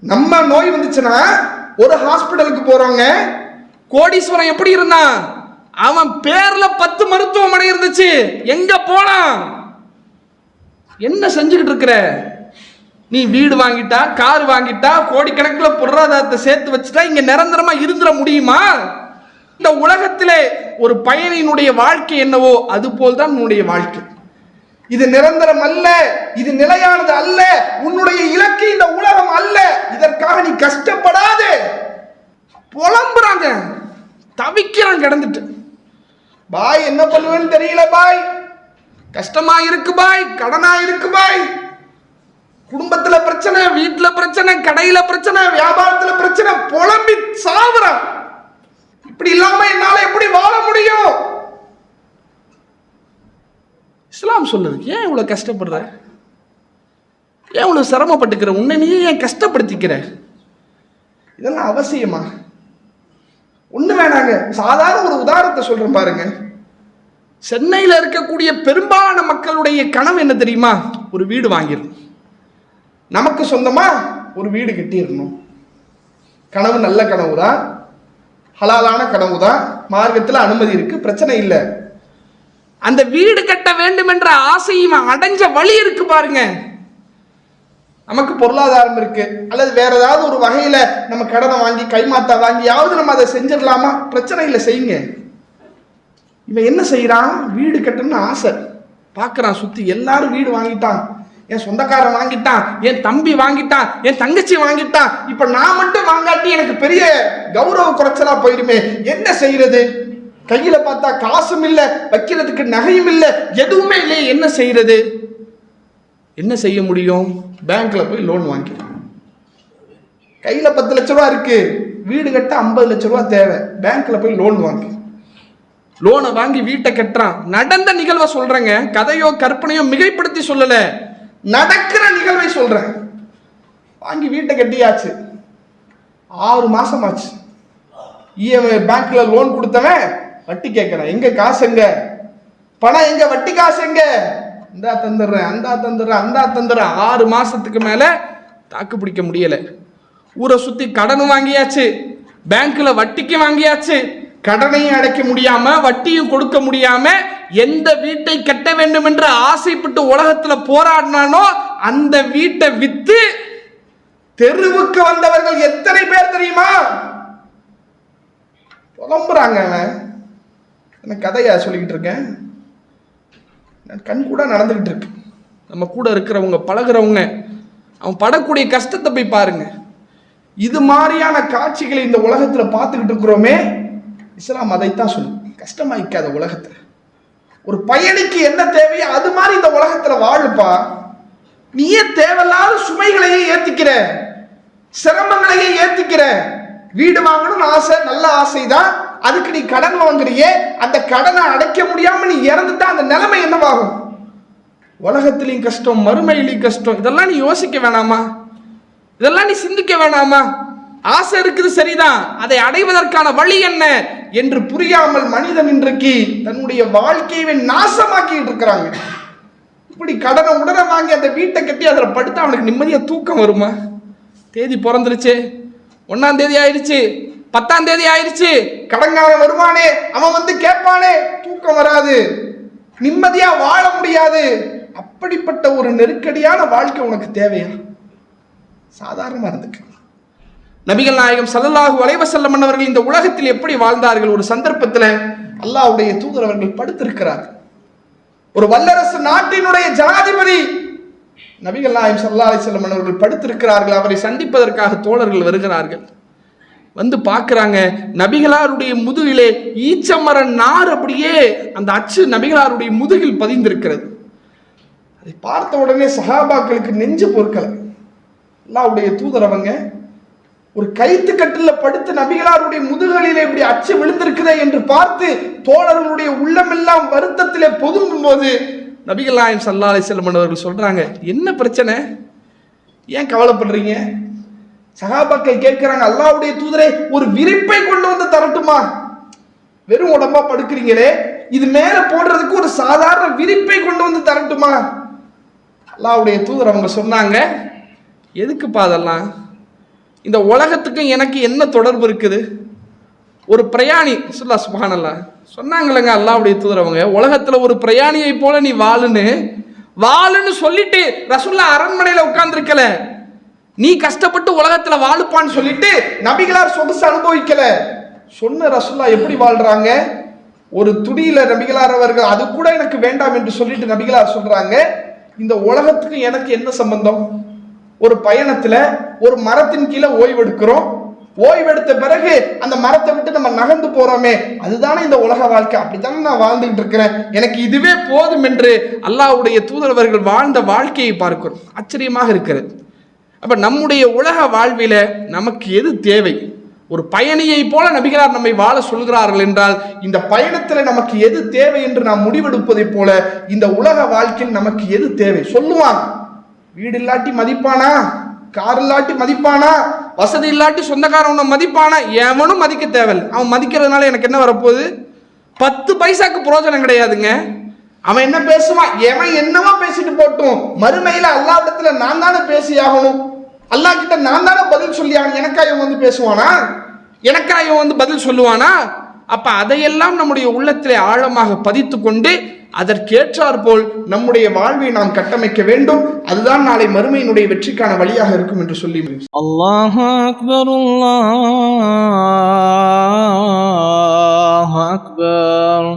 நம்ம நோய் வந்துச்சுன்னா ஒரு ஹாஸ்பிட்டலுக்கு போறவங்க, கோடீஸ்வரன் எப்படி இருந்தான், அவன் பேர்ல 10 மருத்துவமனை இருந்துச்சு. எங்க போனான்? என்ன செஞ்சுக்கிட்டு இருக்கிற நீ? வீடு வாங்கிட்டா, கார் வாங்கிட்டா, கோடிக்கணக்கில் பொருளாதாரத்தை சேர்த்து வச்சுட்டா இங்க நிரந்தரமா இருந்துட முடியுமா? இந்த உலகத்திலே ஒரு பயணியினுடைய வாழ்க்கை என்னவோ அது போல்தான் உன்னுடைய வாழ்க்கை. இது நிரந்தரம் அல்ல, இது நிலையானது அல்ல. உன்னுடைய இலக்கு இந்த உலகம் அல்ல. இதற்காக நீ கஷ்டப்படாது. புலம்புறாங்க, தவிக்கிறான் கிடந்துட்டு. பாய் என்ன பண்ணுவேன்னு தெரியல பாய், கஷ்டமா இருக்கு பாய், கடனா இருக்கு பாய், குடும்பத்துல பிரச்சனை, வீட்டுல பிரச்சனை, கடையில பிரச்சனை, வியாபாரத்துல பிரச்சனை, புலம்பி சாவுறான். இப்படி இல்லாம என்னால எப்படி வாழ முடியும்? இஸ்லாம் சொல்லுது, ஏன் இவ்வளவு கஷ்டப்படுற, ஏன் இவ்வளவு சிரமப்பட்டுக்கிற, உன்னை நீ ஏன் கஷ்டப்படுத்திக்கிற? இதெல்லாம் அவசியமா? ஒண்ணு வேணாங்க. சாதாரண ஒரு உதாரணத்தை சொல்றேன் பாருங்க. சென்னையில் இருக்கக்கூடிய பெரும்பாலான மக்களுடைய கனவு என்ன தெரியுமா? ஒரு வீடு வாங்கிடணும், நமக்கு சொந்தமா ஒரு வீடு கட்டிடணும். கனவு நல்ல கனவு தான், ஹலாலான கனவு தான், மார்க்கத்தில் அனுமதி இருக்கு, பிரச்சனை இல்லை. அந்த வீடு கட்ட வேண்டும் என்ற ஆசையும் அடைஞ்ச வழி இருக்கு பாருங்க. நமக்கு பொருளாதாரம் இருக்கு, அல்லது வேற ஏதாவது ஒரு வகையில நம்ம கடனை வாங்கி கைமாத்தா வாங்கியாவது நம்ம அதை செஞ்சிடலாமா? பிரச்சனை இல்லை, செய்யுங்க. இவன் என்ன செய்யறான்? வீடு கட்டணும்னு ஆசை பார்க்கறான். சுத்தி எல்லாரும் வீடு வாங்கிட்டான், என் சொந்தக்காரன் வாங்கிட்டான், என் தம்பி வாங்கிட்டான், என் தங்கச்சி வாங்கிட்டான். இப்ப நான் மட்டும் வாங்காட்டி எனக்கு பெரிய கௌரவ குறைச்சலா போயிருமே, என்ன செய்யறது? கையில பார்த்தா காசும் இல்லை, வைக்கிறதுக்கு நகையும் இல்லை, எதுவுமே இல்லை. என்ன செய்யறது? என்ன செய்ய முடியும்? பேங்க்ல போய் லோன் வாங்கிக்கிறோம். கையில 10 லட்ச ரூபா இருக்கு, வீடு கட்ட 50 லட்ச ரூபா தேவை, பேங்க்ல போய் லோன் வாங்கி லோனை வாங்கி வீட்டை கட்டுறான். நடந்த நிகழ்வை சொல்றேங்க, கதையோ கற்பனையோ மிகைப்படுத்தி சொல்லல, நடக்கிற நிகழ்வை சொல்றேன். வாங்கி வீட்டை கட்டியாச்சு, 6 மாசம் ஆச்சு. இஎம்ஐ பேங்க்ல லோன் கொடுத்தவன் வட்டி கேட்கிறேன், எங்க காசு எங்க, பணம் எங்க, வட்டி காசு எங்க, இந்தா தந்துடுறேன், அந்தா தந்துடுறேன், அந்தா தந்துடுறேன். 6 மாசத்துக்கு மேல தாக்கு பிடிக்க முடியல. ஊரை சுத்தி கடன் வாங்கியாச்சு, பேங்க்ல வட்டிக்கு வாங்கியாச்சு. கடனையும் அடைக்க முடியாம, வட்டியும் கொடுக்க முடியாம, எந்த வீட்டை கட்ட வேண்டும் என்று ஆசைப்பட்டு உலகத்துல போராடினானோ அந்த வீட்டை வித்து தெருவுக்கு வந்தவர்கள் எத்தனை பேர் தெரியுமா? புலம்புறாங்க. எனக்கு கதையா சொல்லிக்கிட்டு இருக்கேன், கண் கூட நடந்துகிட்டு இருக்கு. நம்ம கூட இருக்கிறவங்க, பழகிறவங்க, அவன் படக்கூடிய கஷ்டத்தை போய் பாருங்க. இது மாதிரியான காட்சிகளை இந்த உலகத்துல பார்த்துக்கிட்டு இருக்கிறோமே. இஸ்லாம் அதைத்தான் சொல்லும், கஷ்டமாய்க்காத உலகத்துல. ஒரு பயணிக்கு என்ன தேவையோ அது மாதிரி இந்த உலகத்துல வாழுப்பா. நீயே தேவையில்லாத சுமைகளையே ஏத்திக்கிற, சிரமங்களையே ஏத்திக்கிற. வீடு வாங்கணும்னு ஆசை, நல்ல ஆசைதான். அதுக்கு நீ கடன் வாங்குறியே, அந்த கடனை அடைக்க முடியாம நீ இறந்துட்டா அந்த நிலைமை என்னவாகும்? உலகத்திலையும் கஷ்டம், மறுமையிலையும் கஷ்டம். இதெல்லாம் நீ யோசிக்க வேணாமா? இதெல்லாம் நீ சிந்திக்க வேணாமா? ஆசை இருக்குது சரிதான், அதை அடைவதற்கான வழி என்ன என்று புரியாமல் மனிதன் இன்றைக்கு தன்னுடைய வாழ்க்கையை நாசமாக்கிட்டு இருக்கிறாங்க. இப்படி கடனை உடனே வாங்கி அந்த வீட்டை கட்டி அதில் படுத்தா அவனுக்கு நிம்மதியா தூக்கம் வருமா? தேதி பிறந்துருச்சு, 1ஆம் தேதி ஆயிடுச்சு, 10ஆம் தேதி ஆயிடுச்சு, கடன்காரன் வருவானே, அவன் வந்து கேட்பானே, தூக்கம் வராது, நிம்மதியா வாழ முடியாது. அப்படிப்பட்ட ஒரு நெருக்கடியான வாழ்க்கை உனக்கு தேவையா? சாதாரணமா இருந்துக்கு. நபிகள் நாயகம் ஸல்லல்லாஹு அலைஹி வஸல்லம் அவர்கள் இந்த உலகத்தில் எப்படி வாழ்ந்தார்கள்? ஒரு சந்தர்ப்பத்தில் அல்லாஹ்வுடைய தூதர் அவர்கள் படுத்திருக்கிறார். ஒரு வல்லரசு நாட்டினுடைய ஜனாதிபதி நபிகள் நாயகம் ஸல்லல்லாஹு அலைஹி வஸல்லம் அவர்கள் படுத்திருக்கிறார்கள். அவரை சந்திப்பதற்காக தோழர்கள் வருகிறார்கள். வந்து பார்க்குறாங்க, நபிகளாருடைய முதுகிலே ஈச்சமர நார் அப்படியே அந்த அச்சு நபிகளாருடைய முதுகில் பதிந்திருக்கிறது. அதை பார்த்த உடனே சஹாபாக்களுக்கு நெஞ்சு பொறுக்கலை. அல்லாஹ்வுடைய தூதர் அவங்க ஒரு கைத்து கட்டில் படுத்து நபிகளாருடைய முதுகலிலே இப்படி அச்சு விழுந்திருக்குதே என்று பார்த்து தோழர்களுடைய உள்ளமெல்லாம் வருத்தத்திலே பொதுங்கும் போது நபிகள் நாயகம் ஸல்லல்லாஹு அலைஹி வஸல்லம் அவர்கள் சொல்றாங்க, என்ன பிரச்சனை, ஏன் கவலைப்படுறீங்க? சஹாபாக்கள் கேட்கிறாங்க, அல்லாஹ்வுடைய தூதரே, ஒரு விரிப்பை கொண்டு வந்து தரட்டுமா? வெறும் உடம்பா படுக்கிறீங்களே, இது மேல போடுறதுக்கு ஒரு சாதாரண விரிப்பை கொண்டு வந்து தரட்டுமா? அல்லாஹ்வுடைய தூதர் அவங்க சொன்னாங்க, எதுக்குப்பா அதெல்லாம்? இந்த உலகத்துக்கும் எனக்கு என்ன தொடர்பு இருக்குது? ஒரு பிரயாணி சுப்ஹானல்லாஹ் சொன்னாங்களேங்க அல்லாஹ்வுடைய தூதர் அவங்க, உலகத்துல ஒரு பிரயாணியை போல நீ வாழுன்னு சொல்லிட்டு ரசூலுல்லாஹ் அரண்மனையில உட்கார்ந்துருக்கல, நீ கஷ்டப்பட்டு உலகத்துல வாழுப்பான்னு சொல்லிட்டு நபிகளார் சொகுசு அனுபவிக்கல. சொன்ன ரசூலுல்லாஹ் எப்படி வாழ்றாங்க? ஒரு துடியில நபிகளார் அவர்கள் அது கூட எனக்கு வேண்டாம் என்று சொல்லிட்டு நபிகளார் சொல்றாங்க, இந்த உலகத்துக்கு எனக்கு என்ன சம்பந்தம்? ஒரு பயணத்துல ஒரு மரத்தின் கீழே ஓய்வெடுக்கிறோம், ஓய்வெடுத்த பிறகு அந்த மரத்தை விட்டு நம்ம நகர்ந்து போறோமே, அதுதானே இந்த உலக வாழ்க்கை, அப்படித்தானே நான் வாழ்ந்துகிட்டு இருக்கிறேன், எனக்கு இதுவே போதும் என்று அல்லாஹ்வுடைய தூதரவர்கள் வாழ்ந்த வாழ்க்கையை பார்க்கிறோம். ஆச்சரியமாக இருக்கிறது. அப்ப நம்முடைய உலக வாழ்வில நமக்கு எது தேவை? ஒரு பயணியை போல நபிகளார் நம்மை வாழ சொல்கிறார்கள் என்றால், இந்த பயணத்தில் நமக்கு எது தேவை என்று நாம் முடிவெடுப்பதை போல இந்த உலக வாழ்க்கையில் நமக்கு எது தேவை? சொல்லுவான், வீடு இல்லாட்டி மதிப்பானா, கார் இல்லாட்டி மதிப்பானா, வசதி இல்லாட்டி சொந்தக்காரன் உன்னை மதிப்பானா? எவனும் மதிக்க தேவையில்லை. அவன் மதிக்கிறதுனால எனக்கு என்ன வரப்போகுது? 10 பைசாக்கு பிரயோஜனம் கிடையாதுங்க. அவன் என்ன பேசுவான், எவன் என்னவா பேசிட்டு போட்டும், மறுமையில அல்லாஹ்விடத்துல நான் தானே பேசி ஆகணும், அல்லாஹ் கிட்ட நான் தானே பதில் சொல்லி ஆகணும். எனக்கா இவன் வந்து பேசுவானா? எனக்கா இவன் வந்து பதில் சொல்லுவானா? அப்ப அதையெல்லாம் நம்முடைய உள்ளத்திலே ஆழமாக பதித்து கொண்டு அதற்கேற்றாற் போல் நம்முடைய வாழ்வை நாம் கட்டமைக்க வேண்டும். அதுதான் நாளை மறுமையினுடைய வெற்றிக்கான வழியாக இருக்கும் என்று சொல்லி அல்லாஹு அக்பர், அல்லாஹு அக்பர்.